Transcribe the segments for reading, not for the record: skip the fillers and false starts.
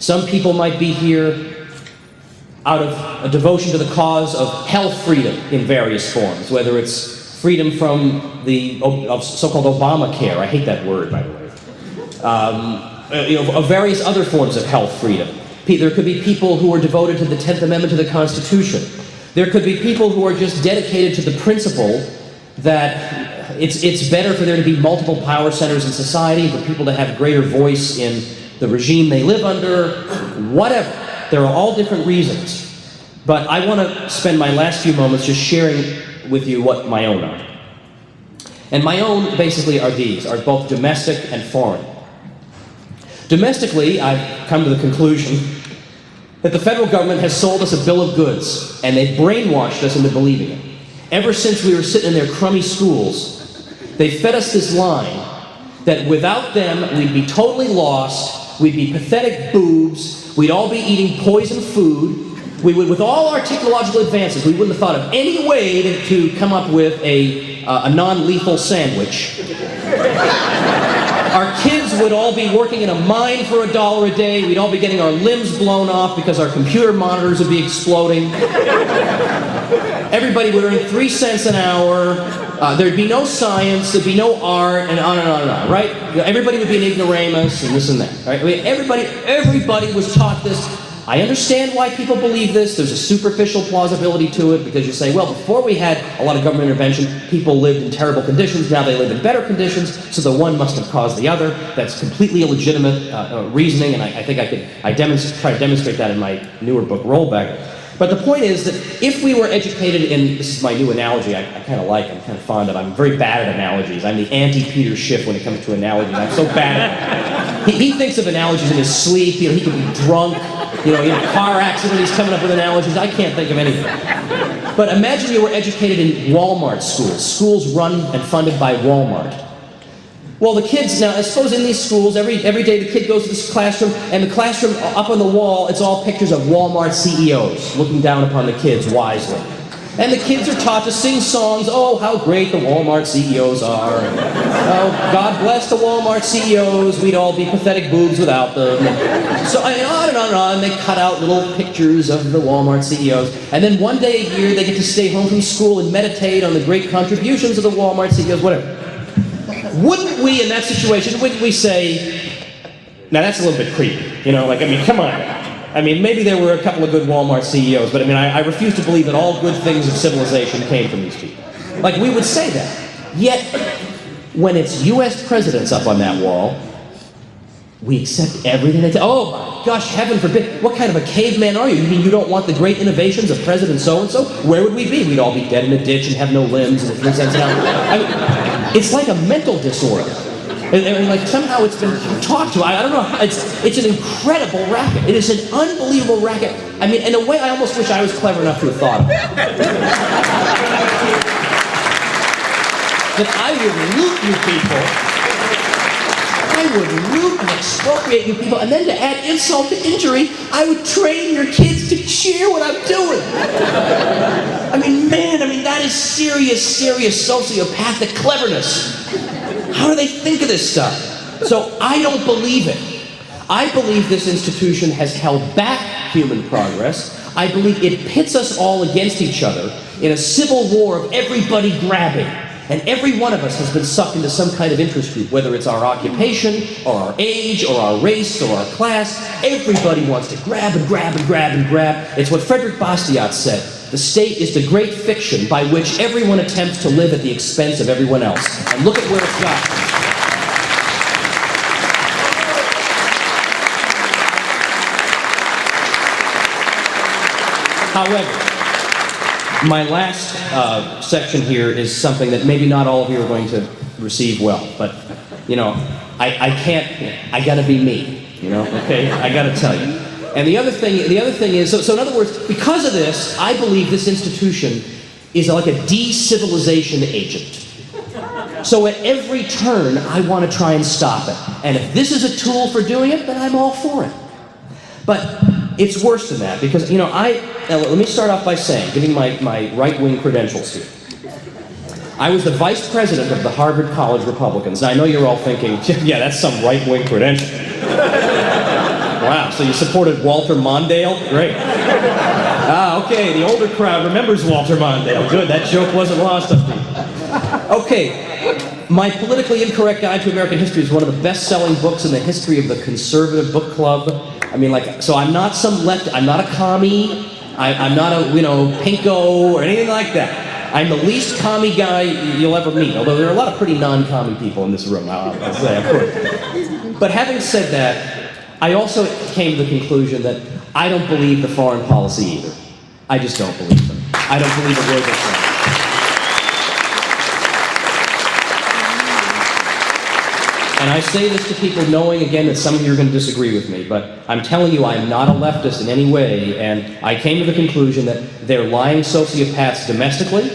Some people might be here out of a devotion to the cause of health freedom in various forms, whether it's freedom from the so-called Obamacare. I hate that word, by the way. Of various other forms of health freedom. There could be people who are devoted to the 10th Amendment to the Constitution. There could be people who are just dedicated to the principle that it's better for there to be multiple power centers in society, for people to have greater voice in the regime they live under, whatever. There are all different reasons. But I want to spend my last few moments just sharing with you what my own are. And my own, basically, are these, are both domestic and foreign. Domestically, I've come to the conclusion that the federal government has sold us a bill of goods, and they've brainwashed us into believing it. Ever since we were sitting in their crummy schools, they fed us this line that without them, we'd be totally lost, we'd be pathetic boobs, we'd all be eating poison food. We would, with all our technological advances, we wouldn't have thought of any way to come up with a non-lethal sandwich. Our kids would all be working in a mine for $1 a day. We'd all be getting our limbs blown off because our computer monitors would be exploding. Everybody would earn 3 cents an hour. There'd be no science, there'd be no art, and on and on and on, right? Everybody would be an ignoramus and this and that, right? I mean, everybody was taught this. I understand why people believe this. There's a superficial plausibility to it because you say, well, before we had a lot of government intervention, people lived in terrible conditions. Now they live in better conditions, so the one must have caused the other. That's completely illegitimate reasoning, and I think I try to demonstrate that in my newer book, Rollback. But the point is that if we were educated in, this is my new analogy, I kind of like, I'm kind of fond of, I'm very bad at analogies. I'm the anti-Peter Schiff when it comes to analogies. I'm so bad at it. He thinks of analogies in his sleep, he could be drunk, in a car accident, he's coming up with analogies. I can't think of anything. But imagine you were educated in Walmart schools run and funded by Walmart. Well, the kids, now I suppose in these schools, every day the kid goes to this classroom, and the classroom up on the wall, it's all pictures of Walmart CEOs looking down upon the kids wisely. And the kids are taught to sing songs, oh, how great the Walmart CEOs are. Oh, God bless the Walmart CEOs, we'd all be pathetic boobs without them. So on and on and on, they cut out little pictures of the Walmart CEOs. And then one day a year, they get to stay home from school and meditate on the great contributions of the Walmart CEOs, whatever. Wouldn't we, in that situation, wouldn't we say, now that's a little bit creepy, come on. Maybe there were a couple of good Walmart CEOs, but I refuse to believe that all good things of civilization came from these people. We would say that. Yet, when it's U.S. presidents up on that wall, we accept everything they say. Oh my gosh, heaven forbid, what kind of a caveman are you? You mean you don't want the great innovations of President so-and-so? Where would we be? We'd all be dead in a ditch and have no limbs and 3 cents an hour. It's like a mental disorder. Somehow it's been talked to. I don't know. It's an incredible racket. It is an unbelievable racket. In a way, I almost wish I was clever enough to have thought of it. That I would loot you people. I would loot and expropriate you people, and then to add insult to injury, I would train your kids to cheer what I'm doing. That is serious sociopathic cleverness. How do they think of this stuff? So I don't believe it. I believe this institution has held back human progress. I believe it pits us all against each other in a civil war of everybody grabbing. And every one of us has been sucked into some kind of interest group, whether it's our occupation, or our age, or our race, or our class. Everybody wants to grab and grab and grab and grab. It's what Frederick Bastiat said. The state is the great fiction by which everyone attempts to live at the expense of everyone else. And look at where it's got. However, my last section here is something that maybe not all of you are going to receive well, but, I can't, I gotta be me, okay? I gotta tell you. And the other thing is, so in other words, because of this, I believe this institution is like a de-civilization agent. So at every turn, I want to try and stop it. And if this is a tool for doing it, then I'm all for it. But it's worse than that, because, let me start off by saying, giving my right-wing credentials here. I was the vice president of the Harvard College Republicans. Now, I know you're all thinking, yeah, that's some right-wing credential. Wow, so you supported Walter Mondale? Great. Okay, the older crowd remembers Walter Mondale. Good, that joke wasn't lost on me. Okay, my politically incorrect guide to American history is one of the best-selling books in the history of the conservative book club. I mean, like, so I'm not some left, I'm not a commie, I'm not a, pinko or anything like that. I'm the least commie guy you'll ever meet, although there are a lot of pretty non-commie people in this room, I'll say, of course. But having said that, I also came to the conclusion that I don't believe the foreign policy either. I just don't believe them. I don't believe a word they're saying. And I say this to people knowing, again, that some of you are going to disagree with me, but I'm telling you I'm not a leftist in any way, and I came to the conclusion that they're lying sociopaths domestically,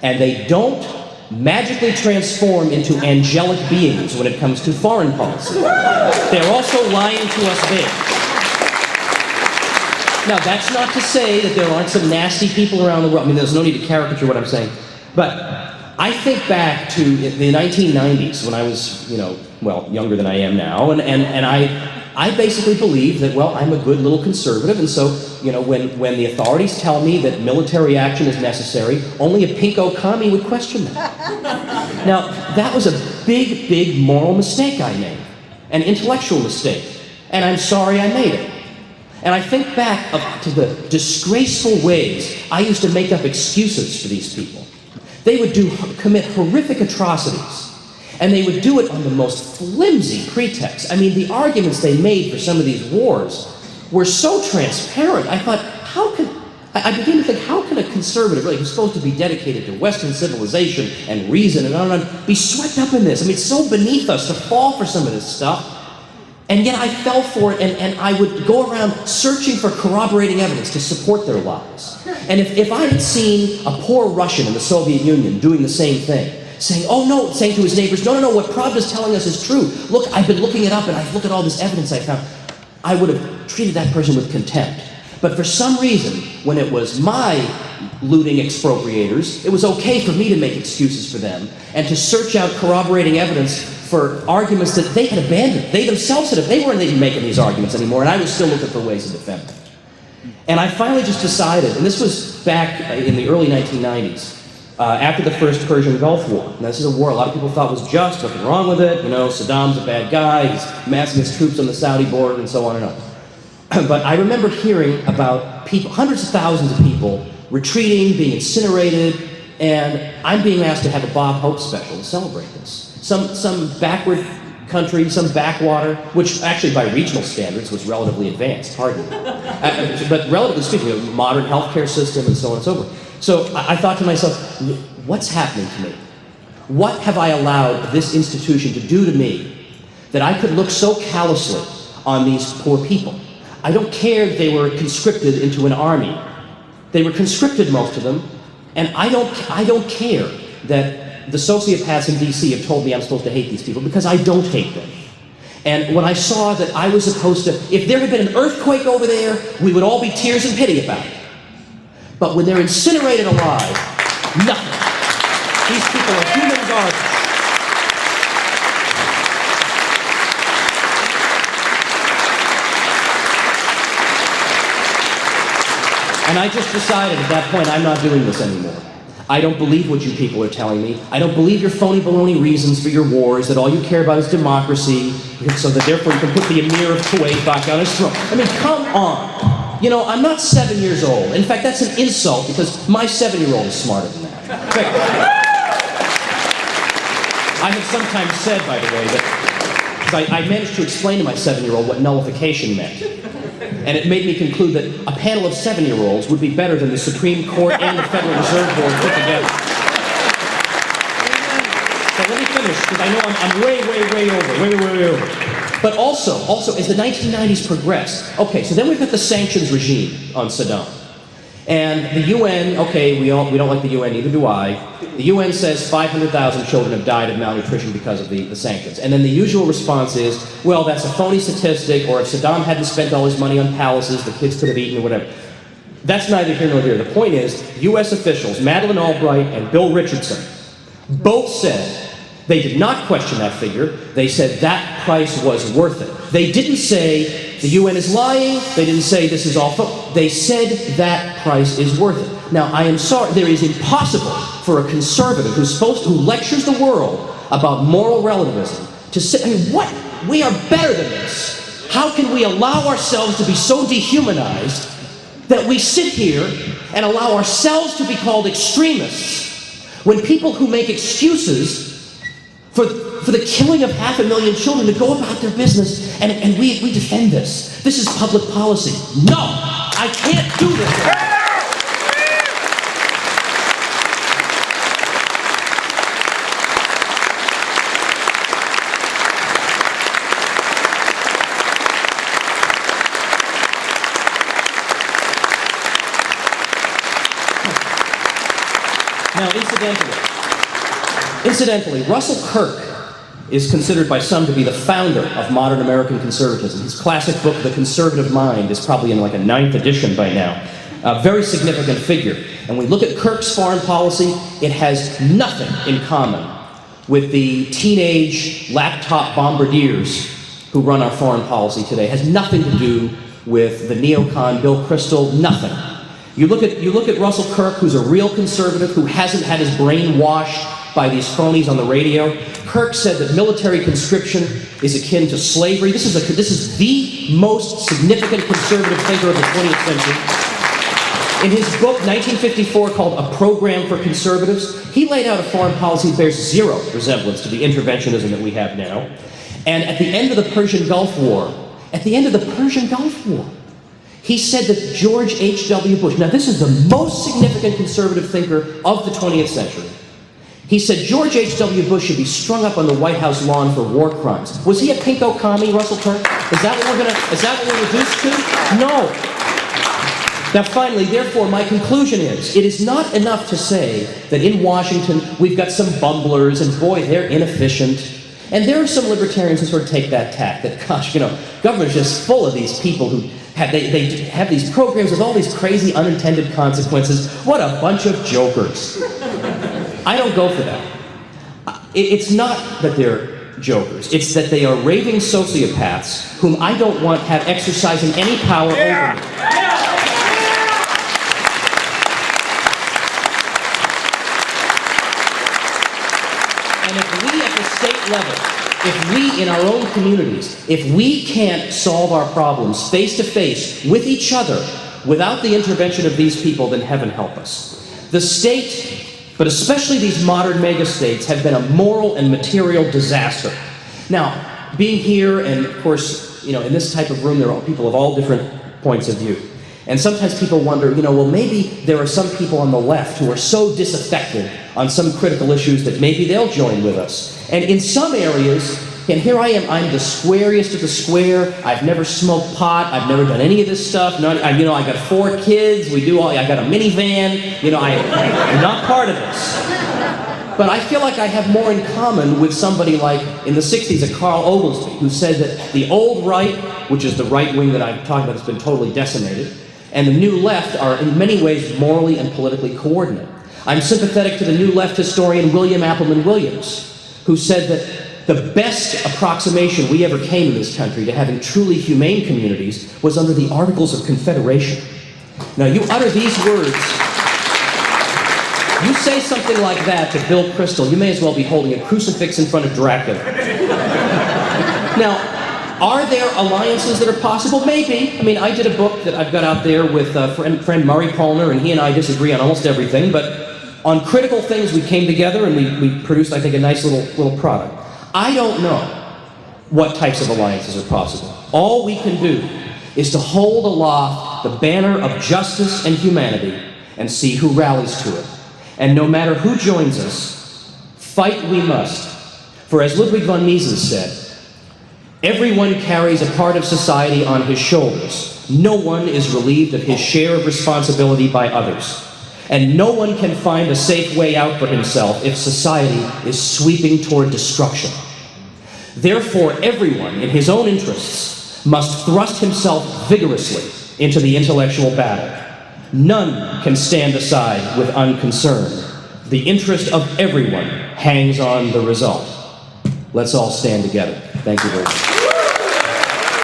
and they don't magically transform into angelic beings when it comes to foreign policy. They're also lying to us there. Now, that's not to say that there aren't some nasty people around the world. I mean, there's no need to caricature what I'm saying. But I think back to the 1990s when I was, younger than I am now, and I basically believed that, well, I'm a good little conservative, and so, when the authorities tell me that military action is necessary, only a pinko commie would question that. Now, that was a big, big moral mistake I made, an intellectual mistake, and I'm sorry I made it. And I think back to the disgraceful ways I used to make up excuses for these people. They would commit horrific atrocities, and they would do it on the most flimsy pretext. I mean, the arguments they made for some of these wars were so transparent. I thought, I began to think, how can a conservative, really, who's supposed to be dedicated to Western civilization and reason and on, be swept up in this? I mean, it's so beneath us to fall for some of this stuff. And yet I fell for it, and I would go around searching for corroborating evidence to support their lies. And if I had seen a poor Russian in the Soviet Union doing the same thing, saying to his neighbors, no, what Pravda's telling us is true. Look, I've been looking it up, and I've looked at all this evidence I found. I would have treated that person with contempt. But for some reason, when it was my looting expropriators, it was okay for me to make excuses for them and to search out corroborating evidence for arguments that they had abandoned. They themselves they weren't even making these arguments anymore, and I was still looking for ways to defend them. And I finally just decided, and this was back in the early 1990s, after the first Persian Gulf War. And this is a war a lot of people thought was just, nothing wrong with it, Saddam's a bad guy, he's massing his troops on the Saudi border, and so on and on. But I remember hearing about people, hundreds of thousands of people, retreating, being incinerated, and I'm being asked to have a Bob Hope special to celebrate this. Some backward country, some backwater, which actually by regional standards was relatively advanced, hardly. But relatively speaking, a modern healthcare system and so on and so forth. So I thought to myself, what's happening to me? What have I allowed this institution to do to me that I could look so callously on these poor people? I don't care that they were conscripted into an army. They were conscripted, most of them, and I don't care that the sociopaths in D.C. have told me I'm supposed to hate these people, because I don't hate them. And when I saw that I was supposed to, if there had been an earthquake over there, we would all be tears and pity about it. But when they're incinerated alive, nothing. These people are human garbage. And I just decided at that point, I'm not doing this anymore. I don't believe what you people are telling me. I don't believe your phony baloney reasons for your wars, that all you care about is democracy, so that therefore you can put the Emir of Kuwait back on his throne. I mean, come on. I'm not 7 years old. In fact, that's an insult, because my 7-year-old is smarter than that. In fact, I have sometimes said, by the way, that because I managed to explain to my 7-year-old what nullification meant. And it made me conclude that a panel of 7-year-olds would be better than the Supreme Court and the Federal Reserve Board put together. So let me finish, because I know I'm way over. But also, as the 1990s progressed, okay, so then we've got the sanctions regime on Saddam. And the UN, okay, we don't like the UN, neither do I. The UN says 500,000 children have died of malnutrition because of the sanctions. And then the usual response is, well, that's a phony statistic, or if Saddam hadn't spent all his money on palaces, the kids could have eaten or whatever. That's neither here nor there. The point is, US officials, Madeleine Albright and Bill Richardson, both said they did not question that figure. They said that price was worth it. They didn't say the UN is lying. They didn't say this is all. They said that price is worth it. Now, I am sorry. There is impossible for a conservative who lectures the world about moral relativism to say, I mean, what? We are better than this. How can we allow ourselves to be so dehumanized that we sit here and allow ourselves to be called extremists when people who make excuses for the killing of 500,000 children to go about their business, and we defend this. This is public policy. No, I can't do this. Now, incidentally, Russell Kirk is considered by some to be the founder of modern American conservatism. His classic book, The Conservative Mind, is probably in like a 9th edition by now. A very significant figure. And when we look at Kirk's foreign policy, it has nothing in common with the teenage laptop bombardiers who run our foreign policy today. It has nothing to do with the neocon Bill Kristol, nothing. You look at Russell Kirk, who's a real conservative, who hasn't had his brain washed by these cronies on the radio. Kirk said that military conscription is akin to slavery. This is the most significant conservative thinker of the 20th century. In his book, 1954, called A Program for Conservatives, he laid out a foreign policy that bears zero resemblance to the interventionism that we have now. And at the end of the Persian Gulf War, he said that George H.W. Bush, now this is the most significant conservative thinker of the 20th century. He said George H.W. Bush should be strung up on the White House lawn for war crimes. Was he a pinko commie, Russell Kirk? Is that what we're reduced to? No. Now finally, therefore, my conclusion is, it is not enough to say that in Washington we've got some bumblers and boy, they're inefficient. And there are some libertarians who sort of take that tack, that gosh, government's just full of these people who they have these programs with all these crazy unintended consequences. What a bunch of jokers. I don't go for that. It's not that they're jokers. It's that they are raving sociopaths whom I don't want have exercising any power over me. And if we at the state level, if we in our own communities, if we can't solve our problems face to face with each other without the intervention of these people, then heaven help us. The state, but especially these modern megastates, have been a moral and material disaster. Now, being here, and of course, in this type of room, there are people of all different points of view. And sometimes people wonder, well, maybe there are some people on the left who are so disaffected on some critical issues that maybe they'll join with us. And in some areas, and here I am, I'm the squariest of the square. I've never smoked pot. I've never done any of this stuff. I got 4 kids. I got a minivan. I'm not part of this. But I feel like I have more in common with somebody like, in the 60s, a Carl Oglesby, who said that the old right, which is the right wing that I'm talking about, has been totally decimated, and the new left are in many ways morally and politically coordinate. I'm sympathetic to the new left historian William Appleman Williams, who said that the best approximation we ever came in this country to having truly humane communities was under the Articles of Confederation. Now, you utter these words, you say something like that to Bill Kristol, you may as well be holding a crucifix in front of Dracula. Now, are there alliances that are possible? Maybe. I mean, I did a book that I've got out there with friend Murray Polner, and he and I disagree on almost everything, but on critical things we came together and we produced, I think, a nice little product. I don't know what types of alliances are possible. All we can do is to hold aloft the banner of justice and humanity and see who rallies to it. And no matter who joins us, fight we must. For as Ludwig von Mises said, everyone carries a part of society on his shoulders. No one is relieved of his share of responsibility by others. And no one can find a safe way out for himself if society is sweeping toward destruction. Therefore, everyone, in his own interests, must thrust himself vigorously into the intellectual battle. None can stand aside with unconcern. The interest of everyone hangs on the result. Let's all stand together. Thank you very much.